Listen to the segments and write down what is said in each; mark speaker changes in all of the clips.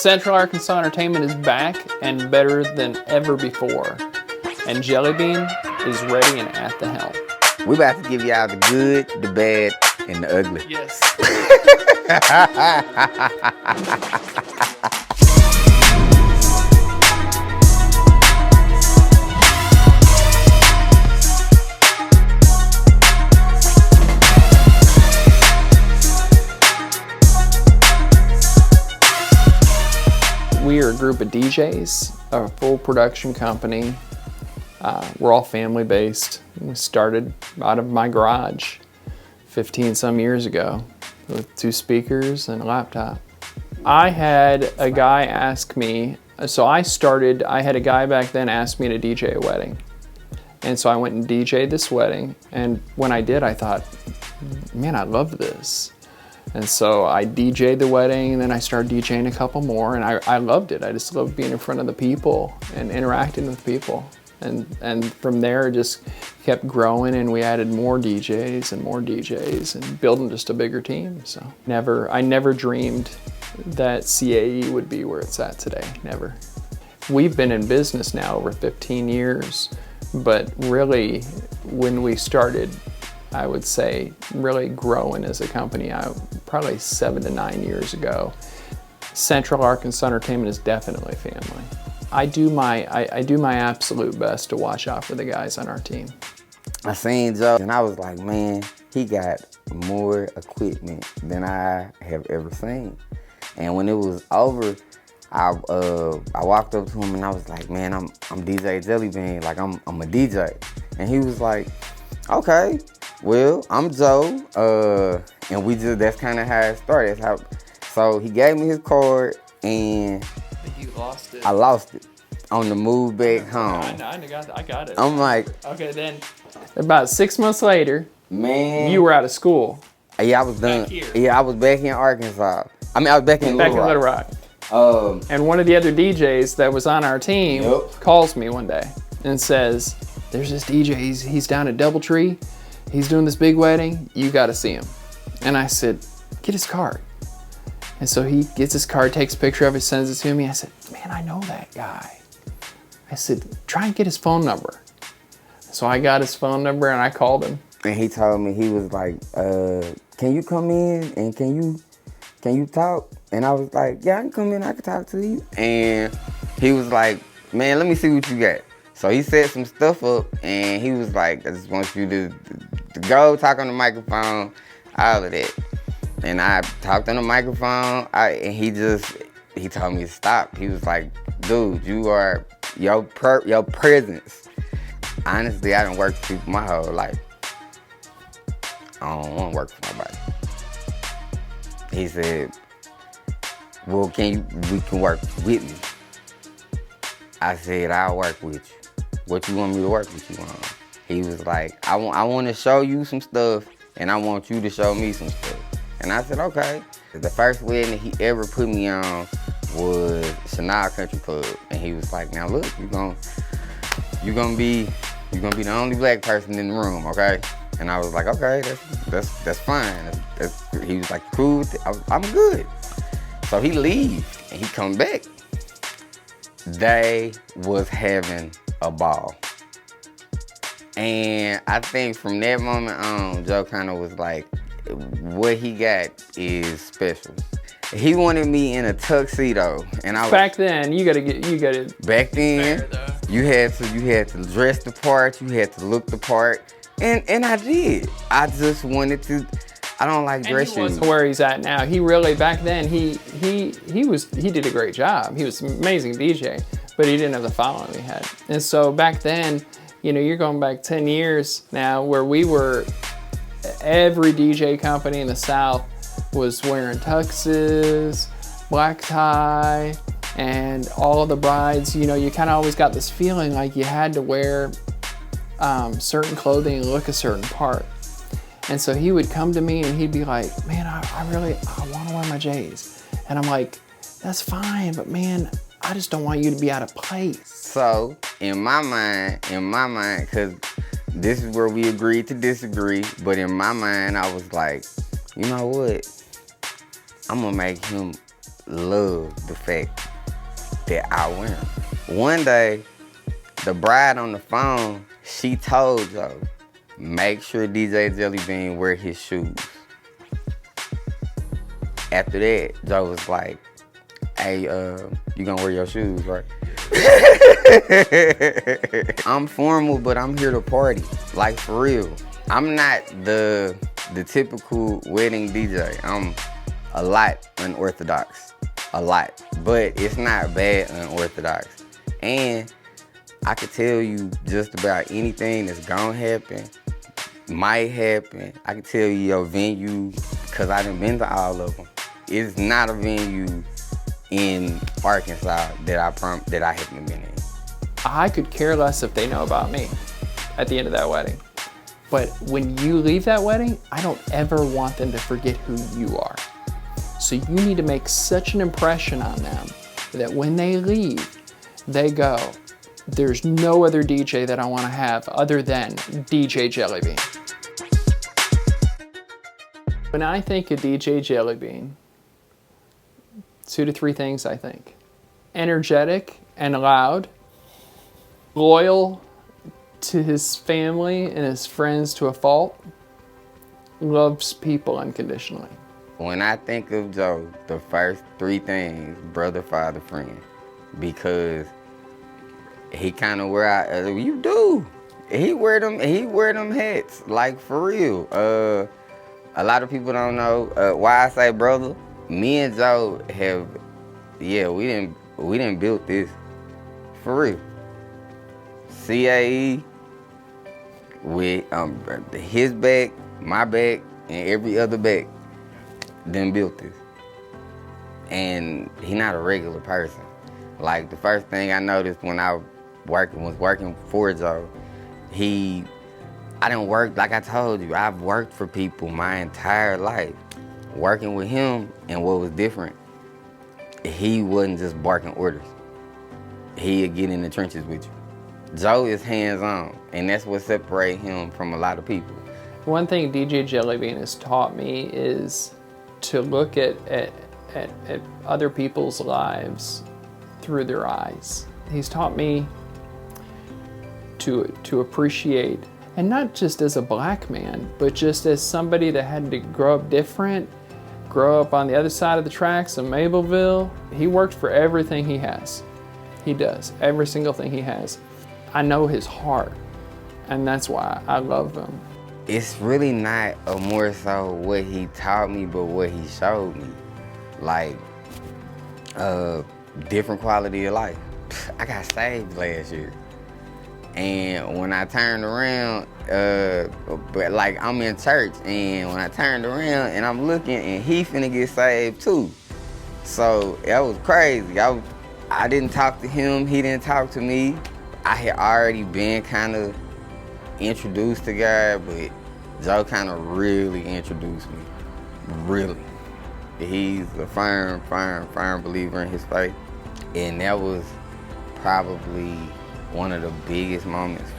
Speaker 1: Central Arkansas Entertainment is back and better than ever before. And Jellybean is ready and at the helm.
Speaker 2: We about to give y'all the good, the bad, and the ugly.
Speaker 1: Yes. We are a group of DJs, a full production company. We're all family-based. We started out of my garage 15 some years ago with 2 speakers and a laptop. I had a guy ask me, I had a guy back then ask me to DJ a wedding. And so I went and DJ'd this wedding, and when I did, I thought, man, I love this. And so I DJ'd the wedding, and then I started DJing a couple more, and I loved it. I just loved being in front of the people and interacting with people. And from there, it just kept growing, and we added more DJs and building just a bigger team. So I never dreamed that CAE would be where it's at today, never. We've been in business now over 15 years, but really when we started, I would say, really growing as a company, probably 7 to 9 years ago. Central Arkansas Entertainment is definitely family. I do my absolute best to watch out for the guys on our team.
Speaker 2: I seen Joe and I was like, man, he got more equipment than I have ever seen. And when it was over, I walked up to him and I was like, man, I'm DJ Jellybean, like I'm a DJ. And he was like, okay, well, I'm Joe, and that's kind of how it started. So he gave me his card, and
Speaker 1: You lost it.
Speaker 2: I lost it on the move back home.
Speaker 1: I got it.
Speaker 2: I'm like,
Speaker 1: okay, then about 6 months later,
Speaker 2: man,
Speaker 1: you were out of school.
Speaker 2: Yeah, I was done.
Speaker 1: Back here.
Speaker 2: Yeah, I was back in Arkansas. I was back in Little Rock.
Speaker 1: And one of the other DJs that was on our team calls me one day and says, there's this DJ, he's down at Doubletree. He's doing this big wedding. You got to see him. And I said, get his card. And so he gets his card, takes a picture of it, sends it to me. I said, man, I know that guy. I said, try and get his phone number. So I got his phone number and I called him.
Speaker 2: And he told me, he was like, can you come in and can you talk? And I was like, yeah, I can come in, I can talk to you. And he was like, man, let me see what you got. So he set some stuff up and he was like, I just want you to go talk on the microphone, all of that. And I talked on the microphone, and he told me to stop. He was like, dude, your presence. Honestly, I done worked for people my whole life. I don't want to work for nobody. He said, well, we can work with me. I said, I'll work with you. What you want me to work with you on? He was like, I want to show you some stuff, and I want you to show me some stuff. And I said, okay. The first wedding he ever put me on was Chanel Country Club. And he was like, now look, you're gonna be the only black person in the room, okay? And I was like, okay, that's fine. He was like, cool with it. I'm good. So he leave and he come back. They was having a ball. And I think from that moment on, Joe kind of was like, what he got is special. He wanted me in a tuxedo, and
Speaker 1: back then you gotta.
Speaker 2: Back then, you had to dress the part, you had to look the part, and I did. I just wanted to. I don't like dress shoes.
Speaker 1: He wasn't where he's at now. He really back then he did a great job. He was an amazing DJ, but he didn't have the following he had. And so back then, you're going back 10 years now, where we were. Every DJ company in the South was wearing tuxes, black tie, and all of the brides, you kind of always got this feeling like you had to wear certain clothing and look a certain part. And so he would come to me and he'd be like, man, I want to wear my J's. And I'm like, that's fine, but man, I just don't want you to be out of place.
Speaker 2: So in my mind, because this is where we agreed to disagree, but in my mind, I was like, you know what? I'm gonna make him love the fact that I wear them. One day, the bride on the phone, she told Joe, make sure DJ Jellybean wear his shoes. After that, Joe was like, hey, you gonna wear your shoes, right? I'm formal, but I'm here to party, like for real. I'm not the typical wedding DJ. I'm a lot unorthodox, a lot. But it's not bad unorthodox. And I could tell you just about anything that's gonna happen, might happen. I can tell you your venue, cause I done been to all of them. It's not a venue in Arkansas that I haven't been in.
Speaker 1: I could care less if they know about me at the end of that wedding. But when you leave that wedding, I don't ever want them to forget who you are. So you need to make such an impression on them that when they leave, they go, there's no other DJ that I want to have other than DJ Jellybean. When I think of DJ Jellybean, 2 to 3 things I think. Energetic and loud, loyal to his family and his friends to a fault, loves people unconditionally.
Speaker 2: When I think of Joe, the first 3 things, brother, father, friend, because he kind of wear out, you do. He wear them hats, like for real. A lot of people don't know why I say brother. Me and Joe have, we didn't build this, for real. CAE, with his back, my back, and every other back, done built this. And he not a regular person. Like the first thing I noticed when I was working for Joe, I didn't work, like I told you, I've worked for people my entire life. Working with him, and what was different, he wasn't just barking orders. He'd get in the trenches with you. Joe is hands-on, and that's what separates him from a lot of people.
Speaker 1: One thing DJ Jellybean has taught me is to look at other people's lives through their eyes. He's taught me to appreciate, and not just as a black man, but just as somebody that had to grow up different, grow up on the other side of the tracks in Mableville. He worked for everything he has. He does, every single thing he has. I know his heart, and that's why I love him.
Speaker 2: It's really not a more so what he taught me, but what he showed me. Like, different quality of life. I got saved last year. And when I turned around, but like I'm in church, and when I turned around and I'm looking, and he finna get saved too. So that was crazy. I didn't talk to him, he didn't talk to me. I had already been kind of introduced to God, but Joe kind of really introduced me, really. He's a firm believer in his faith. And that was probably one of the biggest moments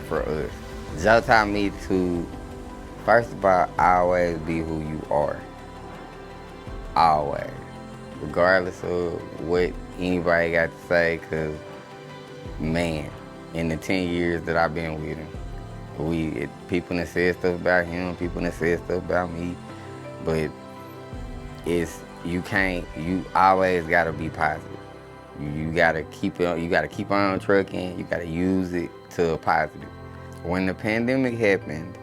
Speaker 2: for us. Joe taught me to, first of all, always be who you are. Always. Regardless of what anybody got to say, because, man, in the 10 years that I've been with him, people that said stuff about him, people that said stuff about me, but you always gotta be positive. You gotta keep on trucking, you gotta use it to a positive. When the pandemic happened,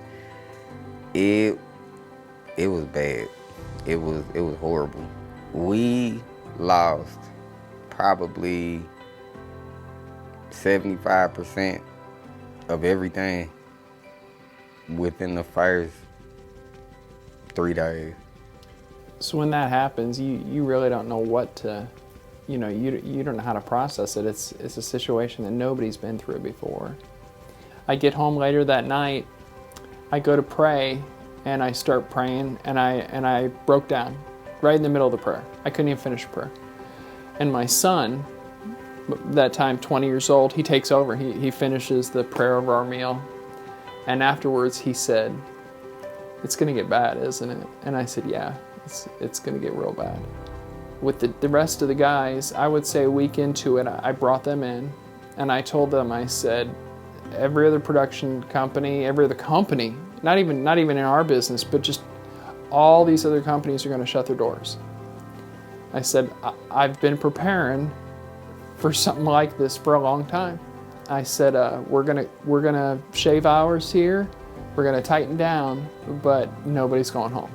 Speaker 2: it was bad. It was horrible. We lost probably 75% of everything within the first 3 days.
Speaker 1: So when that happens, you really don't know what to, you don't know how to process it. It's a situation that nobody's been through before. I get home later that night, I go to pray, and I start praying, and I broke down right in the middle of the prayer. I couldn't even finish prayer. And my son, that time 20 years old, he takes over. He finishes the prayer of our meal. And afterwards he said, "It's gonna get bad, isn't it?" And I said, "Yeah, it's gonna get real bad." with the rest of the guys, I would say a week into it, I brought them in and I told them, I said, every other production company, every other company, not even in our business, but just all these other companies are going to shut their doors. I said, I've been preparing for something like this for a long time. I said, we're gonna shave hours here, we're gonna tighten down, but nobody's going home.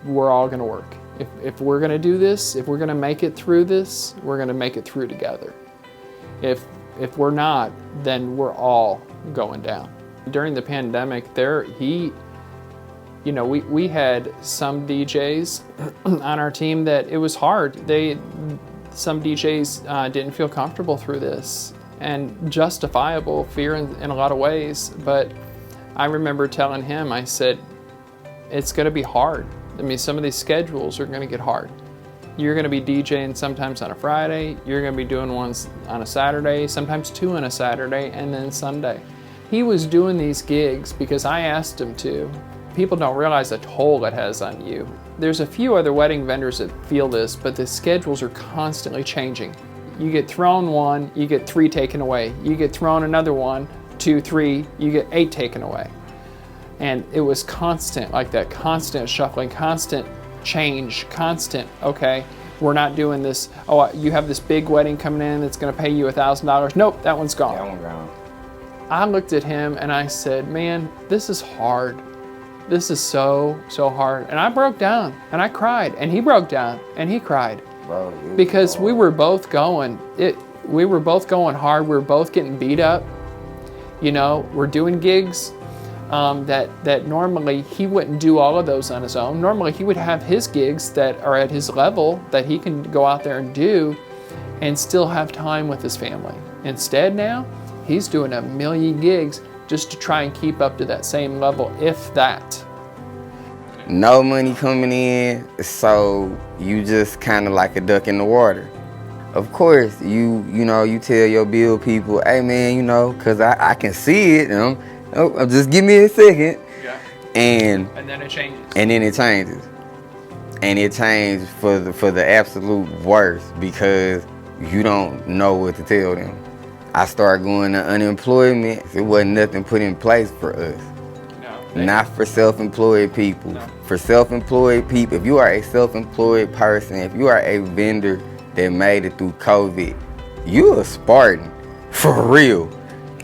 Speaker 1: We're all gonna work. If we're gonna do this, if we're gonna make it through this, we're gonna make it through together. If we're not, then we're all going down. During the pandemic, we had some DJs on our team that it was hard. Some DJs didn't feel comfortable through this, and justifiable fear in a lot of ways. But I remember telling him, I said, it's going to be hard. I mean, some of these schedules are going to get hard. You're going to be DJing sometimes on a Friday, you're going to be doing ones on a Saturday, sometimes two on a Saturday, and then Sunday. He was doing these gigs because I asked him to. People don't realize the toll it has on you. There's a few other wedding vendors that feel this, but the schedules are constantly changing. You get thrown one, you get 3 taken away. You get thrown another one, 2, 3, you get 8 taken away. And it was constant, like that, constant shuffling, constant change, constant, okay, we're not doing this. Oh, you have this big wedding coming in that's gonna pay you $1,000. Nope, that one's gone.
Speaker 2: That one gone.
Speaker 1: I looked at him and I said, man, this is hard. This is so hard. And I broke down and I cried, and he broke down and he cried.
Speaker 2: Bro,
Speaker 1: because we were both going hard. We were both getting beat up. You know, we're doing gigs that normally he wouldn't do all of those on his own. Normally he would have his gigs that are at his level that he can go out there and do and still have time with his family. Instead now, he's doing 1 million gigs just to try and keep up to that same level, if that.
Speaker 2: No money coming in, so you just kind of like a duck in the water. Of course, you tell your bill people, hey man, cause I can see it, just give me a second.
Speaker 1: Yeah.
Speaker 2: And
Speaker 1: then it changes.
Speaker 2: And then it changes. And it changed for the absolute worst, because you don't know what to tell them. I started going to unemployment. It wasn't nothing put in place for us. No. Not for self-employed people. No. For self-employed people, if you are a self-employed person, if you are a vendor that made it through COVID, you're a Spartan, for real.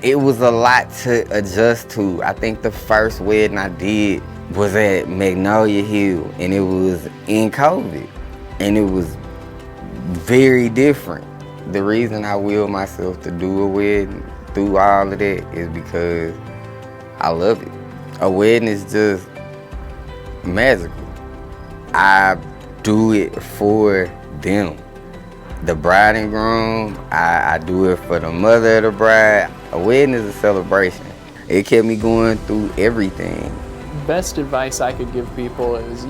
Speaker 2: It was a lot to adjust to. I think the first wedding I did was at Magnolia Hill, and it was in COVID, and it was very different. The reason I willed myself to do a wedding through all of that is because I love it. A wedding is just magical. I do it for them. The bride and groom, I do it for the mother of the bride. A wedding is a celebration. It kept me going through everything.
Speaker 1: Best advice I could give people is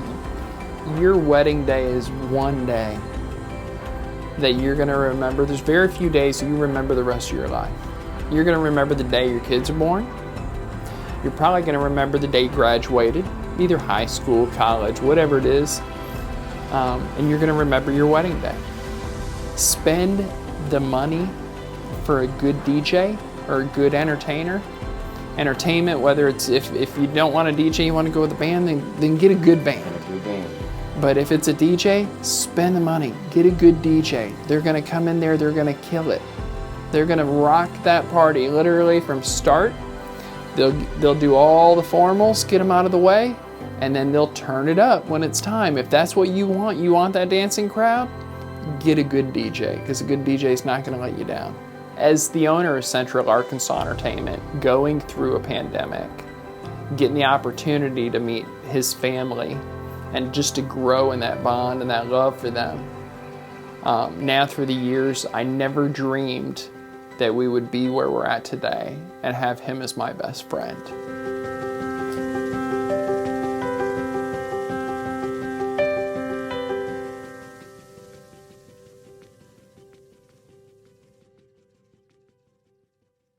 Speaker 1: your wedding day is one day that you're gonna remember. There's very few days you remember the rest of your life. You're gonna remember the day your kids are born. You're probably gonna remember the day you graduated, either high school, college, whatever it is. And you're gonna remember your wedding day. Spend the money for a good DJ or a good entertainment, whether it's, if you don't want a DJ, you want to go with a band, then get a good band. But if it's a DJ, spend the money, get a good DJ. They're gonna come in there, they're gonna kill it. They're gonna rock that party literally from start. They'll do all the formals, get them out of the way, and then they'll turn it up when it's time. If that's what you want that dancing crowd, get a good DJ, because a good DJ is not gonna let you down. As the owner of Central Arkansas Entertainment, going through a pandemic, getting the opportunity to meet his family, and just to grow in that bond and that love for them. Now through the years, I never dreamed that we would be where we're at today and have him as my best friend.